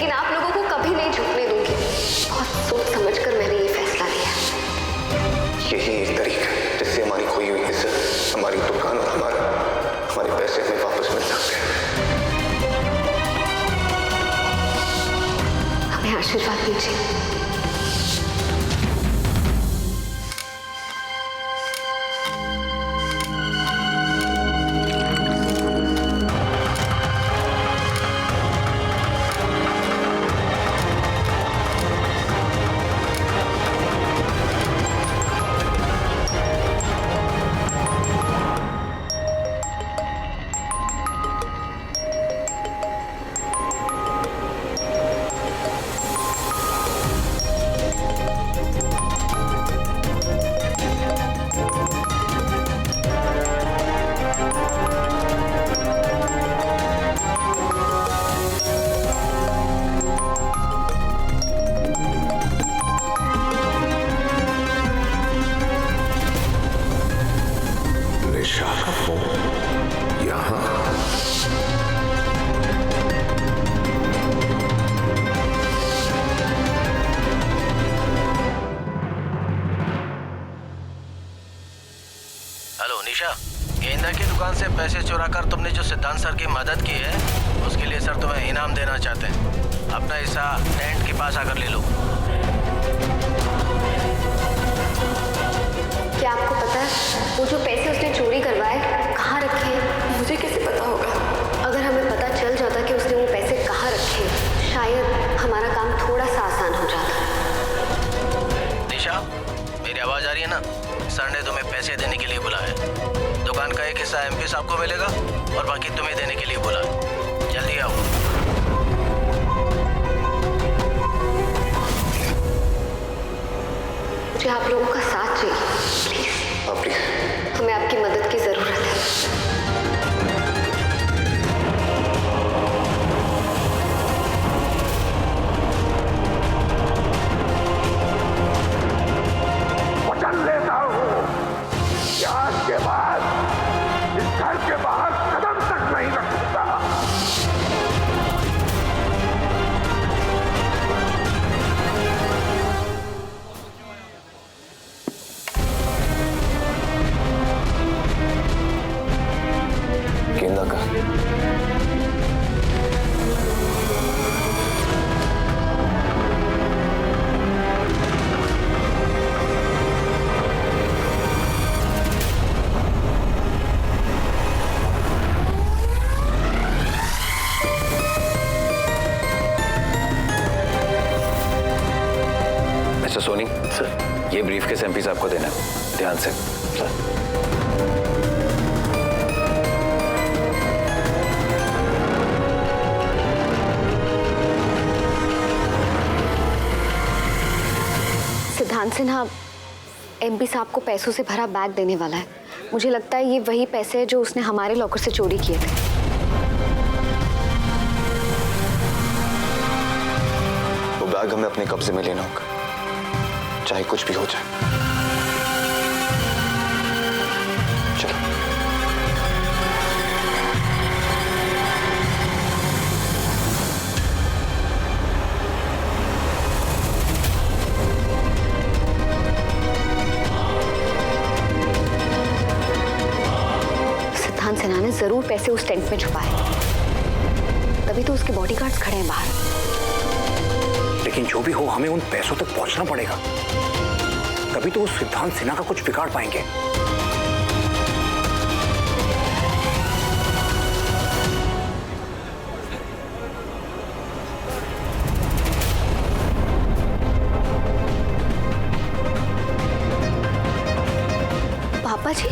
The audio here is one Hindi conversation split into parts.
लेकिन आप लोगों को कभी नहीं झुकने दूंगी। बहुत सोच समझकर मैंने ये फैसला लिया। यही एक तरीका है जिससे हमारी खोई हुई इज्जत, हमारी दुकान और हमारे पैसे हमें वापस मिल सकते हैं। हमें आशीर्वाद दीजिए। निशा, गेंदा की दुकान से पैसे चुराकर तुमने जो सिद्धांत सर की मदद की है, उसके लिए सर तुम्हें इनाम देना चाहते हैं। अपना हिस्सा टेंट के पास आकर ले लो। क्या आपको पता है वो जो पैसे उसने चोरी करवाए कहाँ रखे हैं? मुझे कैसे पता होगा? अगर हमें पता चल जाता कि उसने वो पैसे कहाँ रखे, शायद हमारा काम थोड़ा सा आसान हो जाता। निशा, मेरी आवाज आ रही है ना? सर ने तुम्हें पैसे देने के लिए बुलाया है। दुकान का एक हिस्सा एमपी साहब को मिलेगा और बाकी तुम्हें देने के लिए बुला है। जल्दी आओ। मुझे आप लोगों का साथ चाहिए, प्लीज। हमें आपकी मदद की जरूरत है। वचन लेता हूँ कि आज के बाद इस घर के बाहर कदम तक नहीं रख सकता। गेंदा का मिस्टर सोनी सर, ये ब्रीफकेस एमपी साहब को देना है, ध्यान से सर। सिद्धांत सिन्हा एमपी साहब को पैसों से भरा बैग देने वाला है। मुझे लगता है ये वही पैसे हैं जो उसने हमारे लॉकर से चोरी किए थे। वो बैग हमें अपने कब्जे में लेना होगा, चाहे कुछ भी हो जाए। चलो। सिद्धांत सिन्हा ने जरूर पैसे उस टेंट में छुपाए, तभी तो उसके बॉडीगार्ड्स खड़े हैं बाहर। लेकिन जो भी हो, हमें उन पैसों तक पहुंचना पड़ेगा, तभी तो उस सिद्धांत सिन्हा का कुछ बिगाड़ पाएंगे। पापा जी,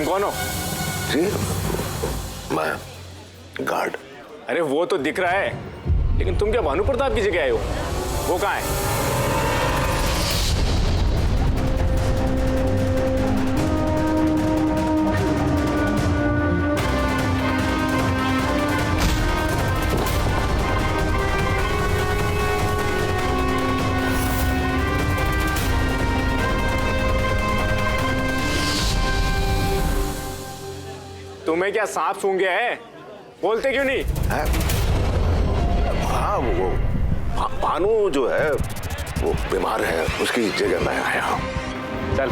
कौन हो? जी, मैं गार्ड। अरे वो तो दिख रहा है, लेकिन तुम क्या भानु प्रताप की जगह आए हो? वो कहाँ है? तुम्हें क्या सांप सूंघ गया है? बोलते क्यों नहीं? हाँ, वो भानु जो है वो बीमार है, उसकी जगह मैं आया हूँ। चल।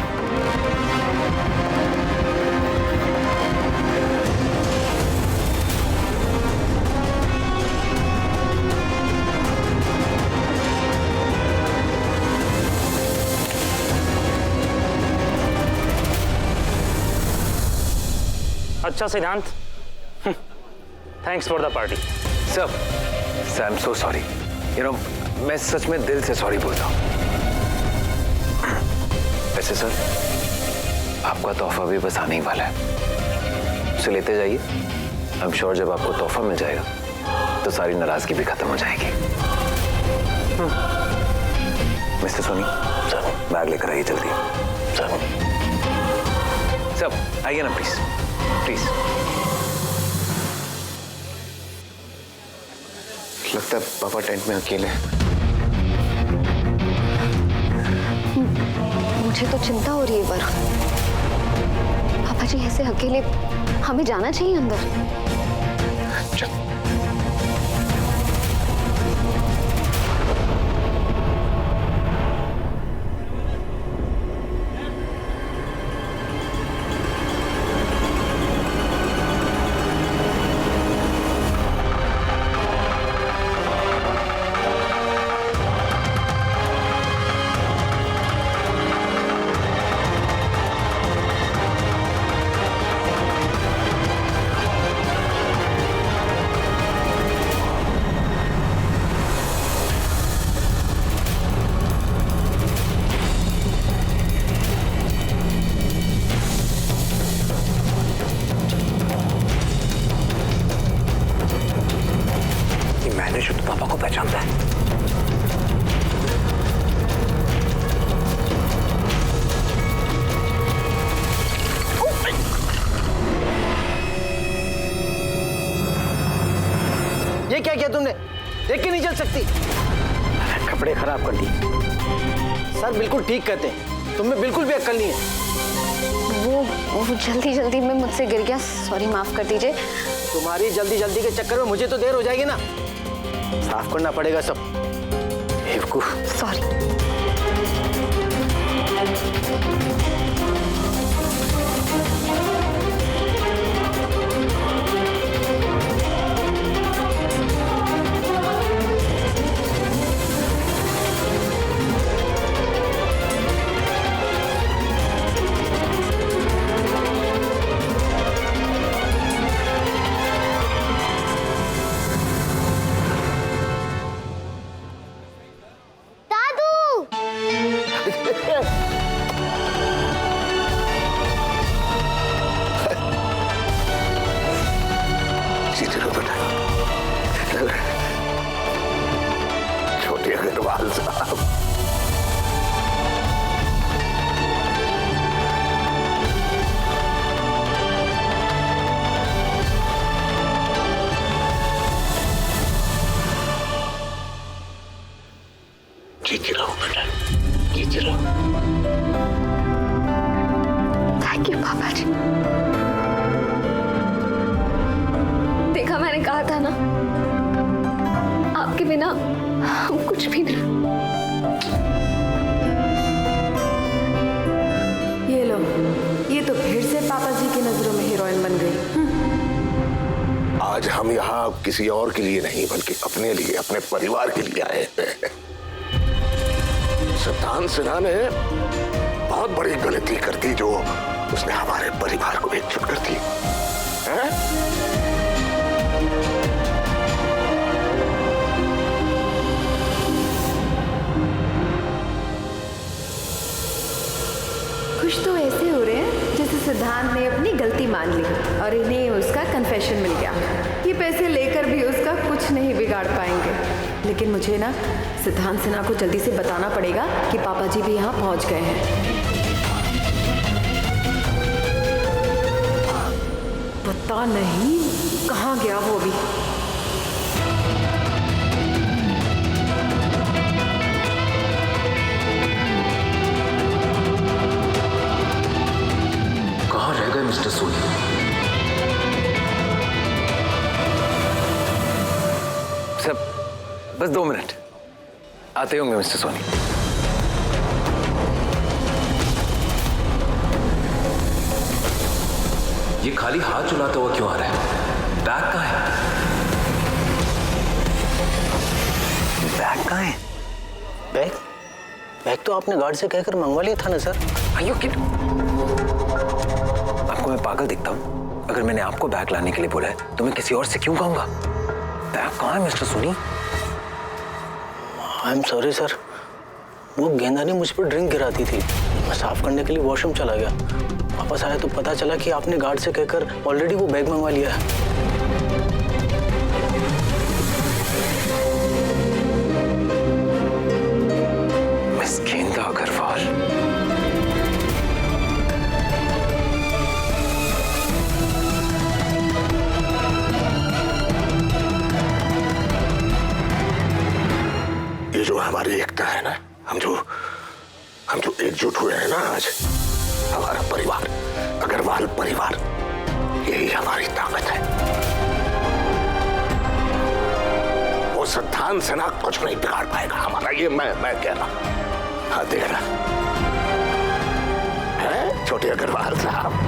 अच्छा सिद्धांत, thanks for the party. Sir, I am so sorry. मैं सच में दिल से सॉरी बोलता हूँ। वैसे सर, आपका तोहफा भी बस आने ही वाला है, उसे लेते जाइए। आई एम श्योर जब आपको तोहफा मिल जाएगा तो सारी नाराजगी भी खत्म हो जाएगी। मिस्टर सोनी, सर बैग लेकर आइए जल्दी। सर आइए ना प्लीज प्लीज। लगता है पापा टेंट में अकेले हैं। मुझे तो चिंता हो रही है पर पापा जी ऐसे अकेले, हमें जाना चाहिए अंदर। चल। मैंने शुद्ध पापा को पहचानता है। ये क्या किया तुमने? देख के नहीं चल सकती? कपड़े खराब कर दिए। सर बिल्कुल ठीक कहते हैं, तुम में बिल्कुल भी अक्ल नहीं है। वो जल्दी जल्दी में मुझसे गिर गया, सॉरी माफ कर दीजिए। तुम्हारी जल्दी जल्दी के चक्कर में मुझे तो देर हो जाएगी ना, साफ करना पड़ेगा सब। बेवकूफ। सॉरी। छोटे अग्रवाल साहब, जीते रहो बेटा, जीते रहो। थैंक यू पापा जी। देखा, मैंने कहा था ना, आपके बिना हम कुछ भी नहीं। ये लो, ये तो फिर से पापा जी की नजरों में हीरोइन बन गई। आज हम यहाँ किसी और के लिए नहीं बल्कि अपने लिए, अपने परिवार के लिए आए हैं। सिद्धांत सिन्हा ने बहुत बड़ी गलती कर दी जो उसने हमारे परिवार को एकजुट कर दी है? खुश तो ऐसे हो रहे हैं जैसे सिद्धांत ने अपनी गलती मान ली और इन्हें उसका कन्फेशन मिल गया। ये पैसे लेकर भी उसका कुछ नहीं बिगाड़ पाएंगे। लेकिन मुझे ना सिद्धांत सिन्हा को जल्दी से बताना पड़ेगा कि पापा जी भी यहाँ पहुँच गए हैं। पता नहीं कहाँ गया वो अभी। कहाँ रह गए मिस्टर सोनी? सब बस 2 मिनट, आते होंगे मिस्टर सोनी। ये खाली हाथ चलाता हुआ क्यों आ रहा है? बैग कहाँ है? बैग कहाँ है? बैग तो आपने गार्ड से कहकर मंगवा लिया था ना सर। आयो किड, आपको मैं पागल दिखता हूँ? अगर मैंने आपको बैग लाने के लिए बोला है तो मैं किसी और से क्यों कहूँगा? बैग कहाँ है mister Soni? I am sorry sir, वो गेंदा ने मुझ पर ड्रिंक गिराती थी, मैं साफ करने के लिए वॉशरूम चला गया। वापस आया तो पता चला कि आपने गार्ड से कहकर ऑलरेडी वो बैग मंगवा लिया है। मिस गेंदा अग्रवाल, ये जो हमारी एकता है ना, हम जो एकजुट हुए हैं ना आज, हमारा परिवार, अग्रवाल परिवार, यही हमारी ताकत है। वो सिद्धांत सिन्हा कुछ नहीं बिगाड़ पाएगा हमारा, ये मैं कह रहा हूं। हाँ देख रहा है छोटे अग्रवाल साहब।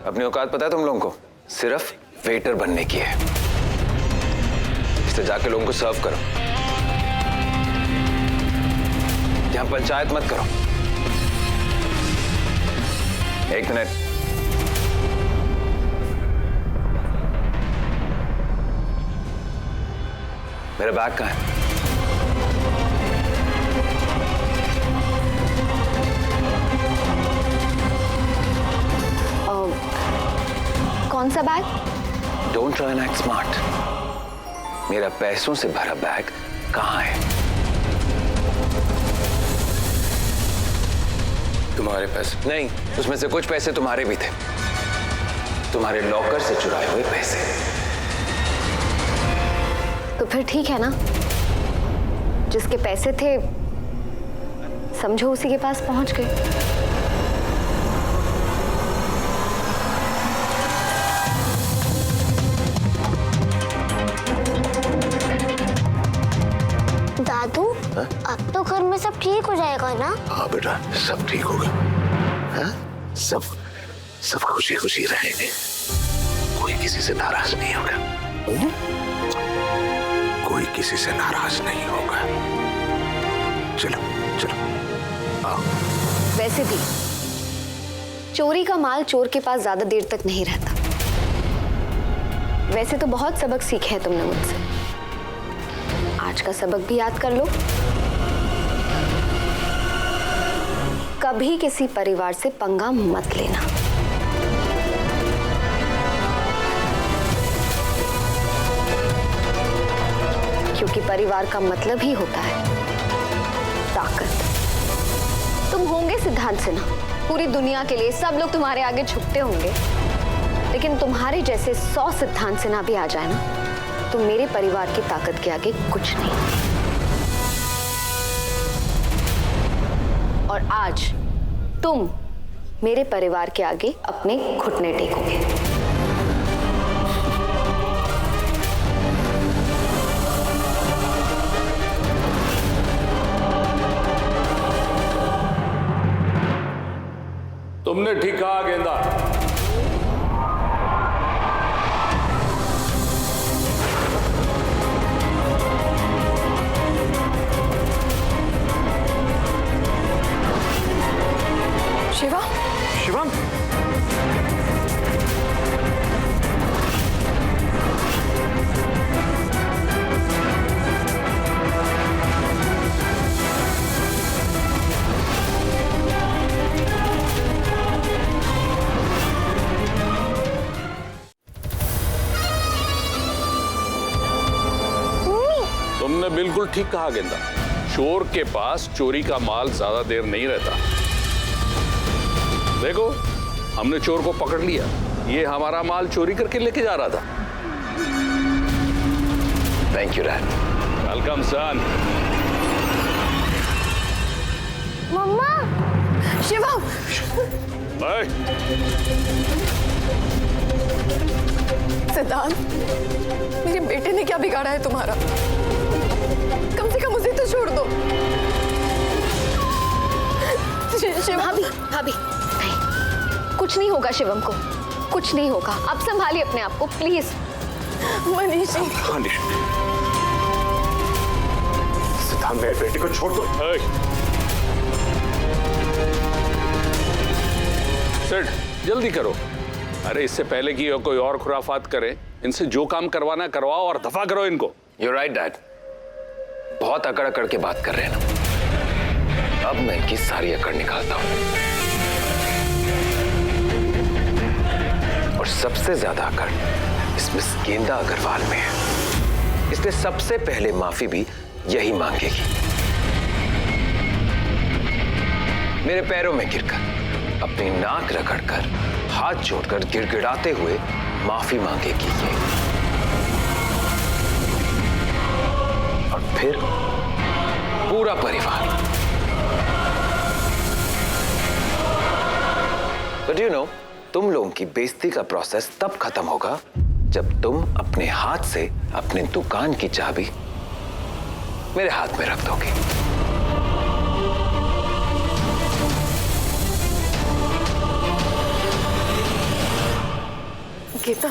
अपनी औकात पता है तुम लोगों को? सिर्फ वेटर बनने की है। इससे जाके लोगों को सर्व करो, यहां पंचायत मत करो। 1 मिनट, मेरा बैग कहाँ है? कौन सा bag? Don't try and act smart. मेरा पैसों से भरा बैग कहाँ है? तुम्हारे पैसे? नहीं, उसमें से कुछ पैसे तुम्हारे भी थे, तुम्हारे लॉकर से चुराए हुए पैसे। तो फिर ठीक है ना, जिसके पैसे थे समझो उसी के पास पहुंच गए। दादू, अब तो घर में सब ठीक हो जाएगा ना? हाँ बेटा, सब ठीक होगा। हाँ? सब खुशी खुशी रहेंगे, कोई किसी से नाराज नहीं होगा। कोई किसी से नाराज नहीं होगा। चलो चलो आओ। वैसे भी चोरी का माल चोर के पास ज्यादा देर तक नहीं रहता। वैसे तो बहुत सबक सीखे हैं तुमने मुझसे, आज का सबक भी याद कर लो। कभी किसी परिवार से पंगा मत लेना। परिवार का मतलब ही होता है ताकत। तुम होंगे सिद्धांत सिन्हा, पूरी दुनिया के लिए सब लोग तुम्हारे आगे झुकते होंगे, लेकिन तुम्हारे जैसे 100 सिद्धांत सिन्हा भी आ जाए ना, तो मेरे परिवार की ताकत के आगे कुछ नहीं। और आज तुम मेरे परिवार के आगे अपने घुटने टेकोगे। तुमने ठीक कहा गेंदा। शिवा, शिवम, तुमने बिल्कुल ठीक कहा गेंदा। चोर के पास चोरी का माल ज्यादा देर नहीं रहता। देखो, हमने चोर को पकड़ लिया। ये हमारा माल चोरी करके लेके जा रहा था। Thank you dad. वेलकम सन। मम्मा, शिवा, सिद्धांत, मेरे बेटे ने क्या बिगाड़ा है तुम्हारा? कम से कम उसे तो छोड़ दो। शिवा, भाभी, भाभी, नहीं, कुछ नहीं होगा शिवम को, कुछ नहीं होगा। आप संभालिए अपने आप को प्लीज। मनीषी, सिद्धांत मेरे बेटे को छोड़ दो। सेठ, जल्दी करो। अरे इससे पहले कि ये कोई और खुराफात करे, इनसे जो काम करवाना करवाओ और दफा करो इनको। You're right, dad. बहुत अकड़ अकड़ के बात कर रहे हैं ना। अब मैं इनकी सारी अकड़ निकालता हूं। और सबसे ज्यादा अकड़ इस मिस गेंदा अग्रवाल में है। इसलिए सबसे पहले माफी भी यही मांगेगी। मेरे पैरों में गिरकर, अपनी नाक रगड़कर, हाथ जोड़कर, गिड़गिड़ाते हुए माफी मांगेगी ये। और फिर पूरा परिवार। बट यू नो, तुम लोगों की बेइज्जती का प्रोसेस तब खत्म होगा जब तुम अपने हाथ से अपने दुकान की चाबी मेरे हाथ में रख दोगे। गेंदा,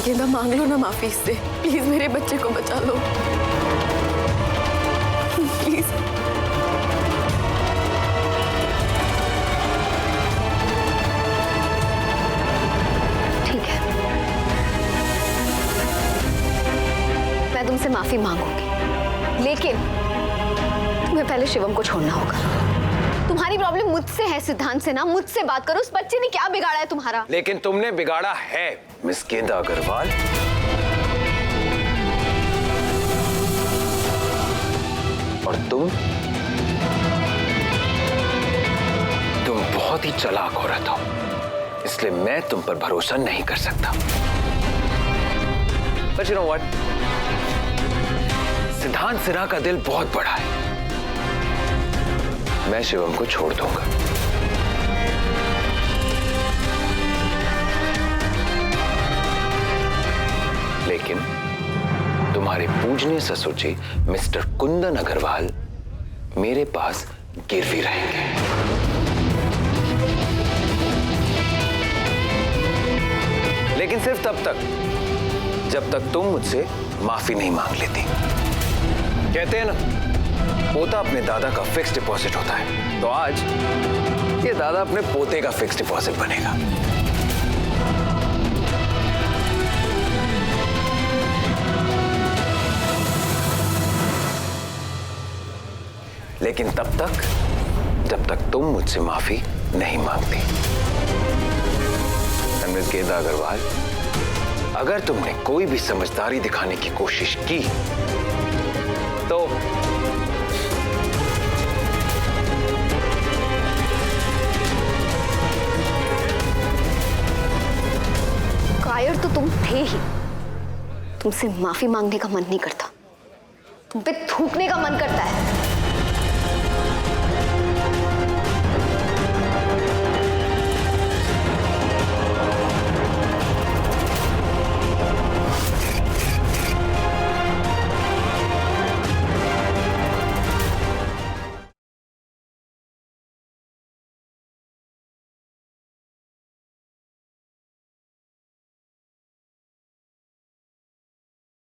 गेंदा मांग लो ना माफी इससे। प्लीज मेरे बच्चे को बचा लो, प्लीज। ठीक है, मैं तुमसे माफी मांगूंगी, लेकिन तुम्हें पहले शिवम को छोड़ना होगा। तुम्हारी प्रॉब्लम मुझसे है सिद्धांत सिन्हा, मुझसे बात करो। उस बच्चे ने क्या बिगाड़ा है तुम्हारा? लेकिन तुमने बिगाड़ा है मिस गेंदा अग्रवाल। और तुम बहुत ही चालाक औरत हो, इसलिए मैं तुम पर भरोसा नहीं कर सकता। But you know what? सिद्धांत सिन्हा का दिल बहुत बड़ा है। मैं शिवम को छोड़ दूंगा। लेकिन तुम्हारे पूजनीय ससुर जी मिस्टर कुंदन अग्रवाल मेरे पास गिरवी रहेंगे। लेकिन सिर्फ तब तक जब तक तुम मुझसे माफी नहीं मांग लेती। कहते हैं ना, पोता अपने दादा का फिक्स डिपॉजिट होता है, तो आज ये दादा अपने पोते का फिक्स डिपॉजिट बनेगा। लेकिन तब तक जब तक तुम मुझसे माफी नहीं मांगती। मिस गेंदा अग्रवाल, अगर तुमने कोई भी समझदारी दिखाने की कोशिश की तो कायर तो तुम थे ही। तुमसे माफी मांगने का मन नहीं करता, तुम पे थूकने का मन करता है।